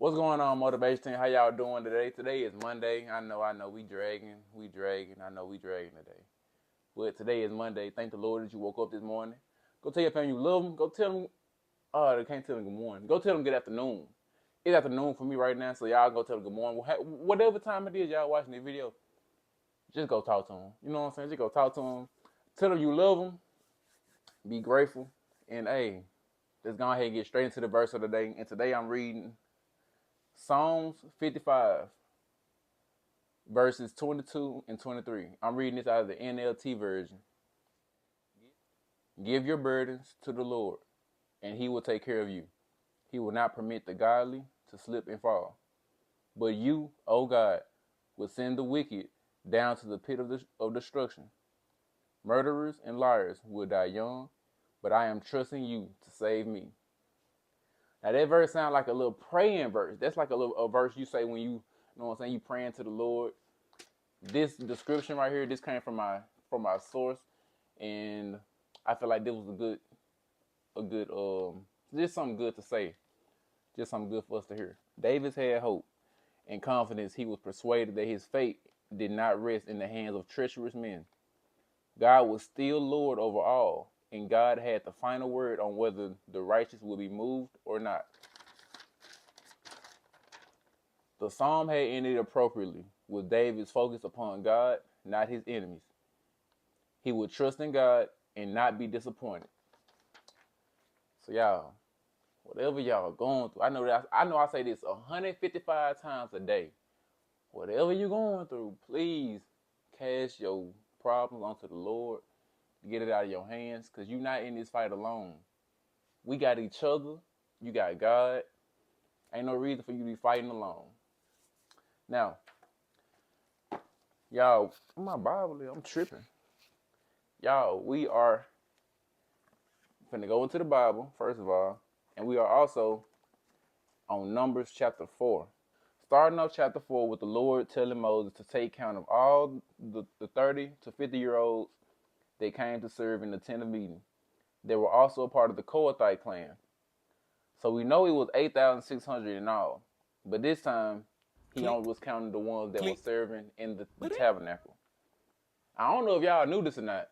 What's going on, Motivation Team? How y'all doing today? Today is Monday. I know, we dragging. I know we dragging today. But today is Monday. Thank the Lord that you woke up this morning. Go tell your family you love them. Go tell them, they can't tell them good morning. Go tell them good afternoon. It's afternoon for me right now, so y'all go tell them good morning. Whatever time it is y'all watching this video, just go talk to them. You know what I'm saying? Just go talk to them. Tell them you love them. Be grateful. And hey, let's go ahead and get straight into the verse of the day. And today I'm reading Psalms 55, verses 22 and 23. I'm reading this out of the NLT version. Give your burdens to the Lord, and he will take care of you. He will not permit the godly to slip and fall. But you, O God, will send the wicked down to the pit of destruction. Murderers and liars will die young, but I am trusting you to save me. Now that verse sounds like a little praying verse. That's like a verse you say when you know what I'm saying, you praying to the Lord. This description right here, this came from my source, and I feel like this was a good just something good to say. Just something good for us to hear. David had hope and confidence. He was persuaded that his fate did not rest in the hands of treacherous men. God was still Lord over all, and God had the final word on whether the righteous will be moved or not. The psalm had ended appropriately, with David's focus upon God, not his enemies. He would trust in God and not be disappointed. So y'all, whatever y'all going through, I know I say this 155 times a day. Whatever you're going through, please cast your problems onto the Lord to get it out of your hands, because you're not in this fight alone. We got each other. You got God. Ain't no reason for you to be fighting alone. Now, y'all, my Bible, I'm tripping. Y'all, we are finna go into the Bible, first of all, and we are also on Numbers chapter 4. Starting off chapter 4 with the Lord telling Moses to take count of all the 30 to 50-year-olds that came to serve in the tent of meeting. They were also a part of the Kohathite clan. So we know it was 8,600 in all. But this time, he only was counting the ones that were serving in the tabernacle. I don't know if y'all knew this or not,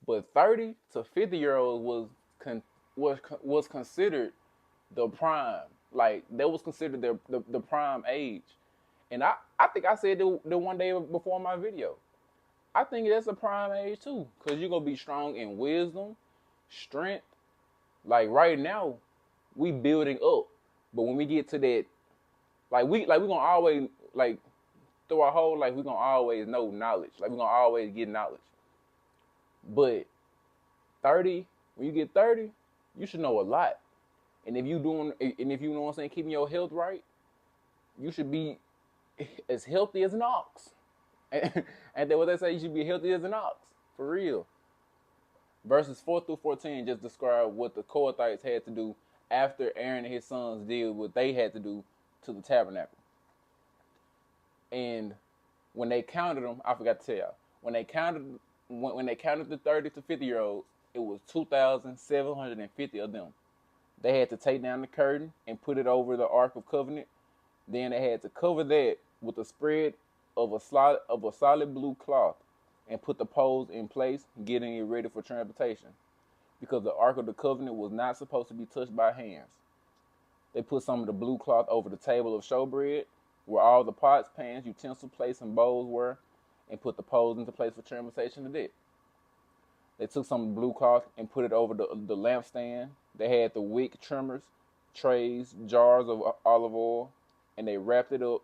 but 30 to 50-year-olds was considered the prime. Like, that was considered the prime age. And I think I said the one day before my video. I think that's a prime age too, because you're going to be strong in wisdom, strength. Like right now, we building up. But when we get to that, we going to always, like, through our whole life, we're going to always know knowledge. Like, we're going to always get knowledge. But 30, when you get 30, you should know a lot. And if you know what I'm saying, keeping your health right, you should be as healthy as an ox. And then what they say, you should be healthy as an ox. For real. Verses 4 through 14 just describe what the Kohathites had to do after Aaron and his sons did what they had to do to the tabernacle. And when they counted them, I forgot to tell y'all, when they counted the 30 to 50-year-olds, it was 2,750 of them. They had to take down the curtain and put it over the Ark of Covenant. Then they had to cover that with a spread of a solid blue cloth and put the poles in place, getting it ready for transportation, because the Ark of the Covenant was not supposed to be touched by hands. They put some of the blue cloth over the table of showbread, where all the pots, pans, utensils, plates, and bowls were, and put the poles into place for transportation to that. They took some of the blue cloth and put it over the lampstand. They had the wick trimmers, trays, jars of olive oil, and they wrapped it up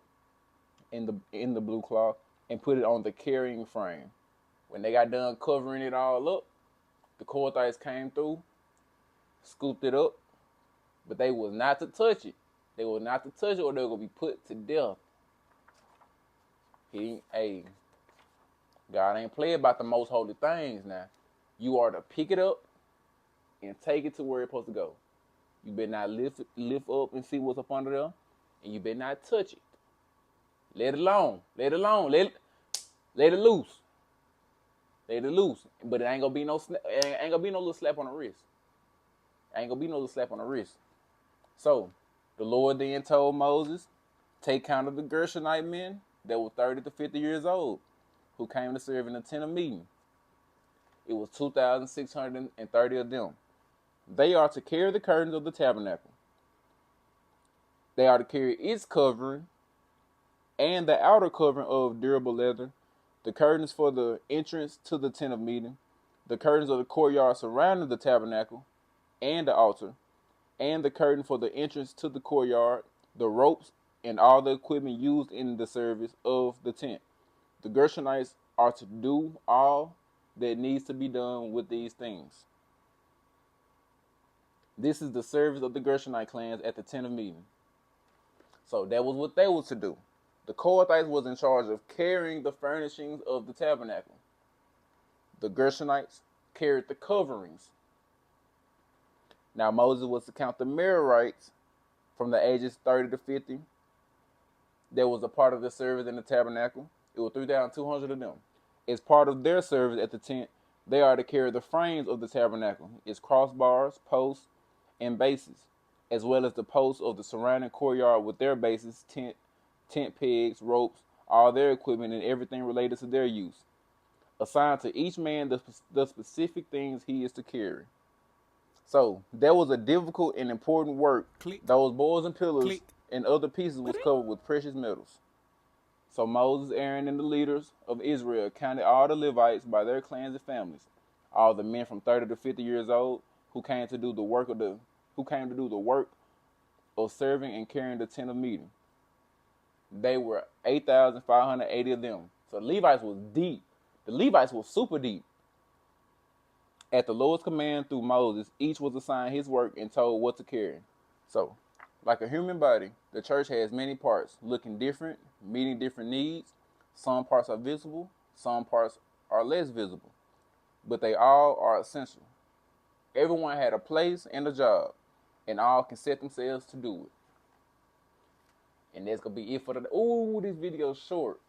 in the blue cloth and put it on the carrying frame. When they got done covering it all up, the Kohathites came through, scooped it up, but they was not to touch it. They were not to touch it, or they were going to be put to death. God ain't play about the most holy things now. You are to pick it up and take it to where it's supposed to go. You better not lift up and see what's up under there, and you better not touch it. Let it alone. Let it alone. Let it loose. Let it loose. But it ain't gonna be no little slap on the wrist. Ain't gonna be no little slap on the wrist. So The Lord then told Moses, take count of the Gershonite men that were 30 to 50 years old, who came to serve in the tent of meeting. It was 2,630 of them. They are to carry the curtains of the tabernacle. They are to carry its covering and the outer covering of durable leather, the curtains for the entrance to the tent of meeting, the curtains of the courtyard surrounding the tabernacle and the altar, and the curtain for the entrance to the courtyard, the ropes, and all the equipment used in the service of the tent. The Gershonites are to do all that needs to be done with these things. This is the service of the Gershonite clans at the tent of meeting. So that was what they were to do. The Kohathites was in charge of carrying the furnishings of the tabernacle. The Gershonites carried the coverings. Now Moses was to count the Merarites from the ages 30 to 50. That was a part of the service in the tabernacle. It was 3,200 of them. As part of their service at the tent, they are to carry the frames of the tabernacle, its crossbars, posts, and bases, as well as the posts of the surrounding courtyard with their bases, tent pegs, ropes, all their equipment, and everything related to their use. Assigned to each man the specific things he is to carry. So that was a difficult and important work. Those boards and pillars and other pieces was covered with precious metals. So Moses, Aaron, and the leaders of Israel counted all the Levites by their clans and families, all the men from 30 to 50 years old who came to do the work of serving and carrying the tent of meeting. They were 8,580 of them. So the Levites was deep. The Levites was super deep. At the Lord's command through Moses, each was assigned his work and told what to carry. So, like a human body, the church has many parts, looking different, meeting different needs. Some parts are visible, some parts are less visible, but they all are essential. Everyone had a place and a job, and all can set themselves to do it. And that's going to be it for the... Ooh, this video's short.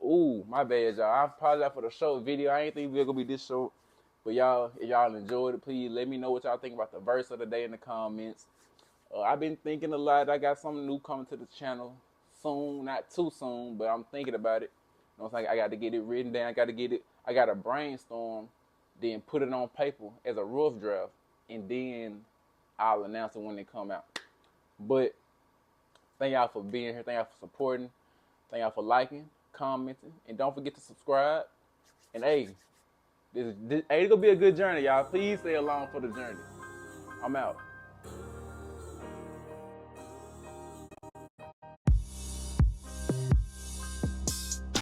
Ooh, my bad, y'all. I apologize for the short video. I ain't think we were going to be this short. But y'all, if y'all enjoyed it, please let me know what y'all think about the verse of the day in the comments. I've been thinking a lot. I got something new coming to the channel soon. Not too soon, but I'm thinking about it. You know what I'm saying? I got to get it written down. I got to brainstorm, then put it on paper as a rough draft, and then I'll announce it when they come out. But thank y'all for being here. Thank y'all for supporting. Thank y'all for liking, commenting, and don't forget to subscribe. And hey, it's gonna be a good journey, y'all. Please stay along for the journey. I'm out.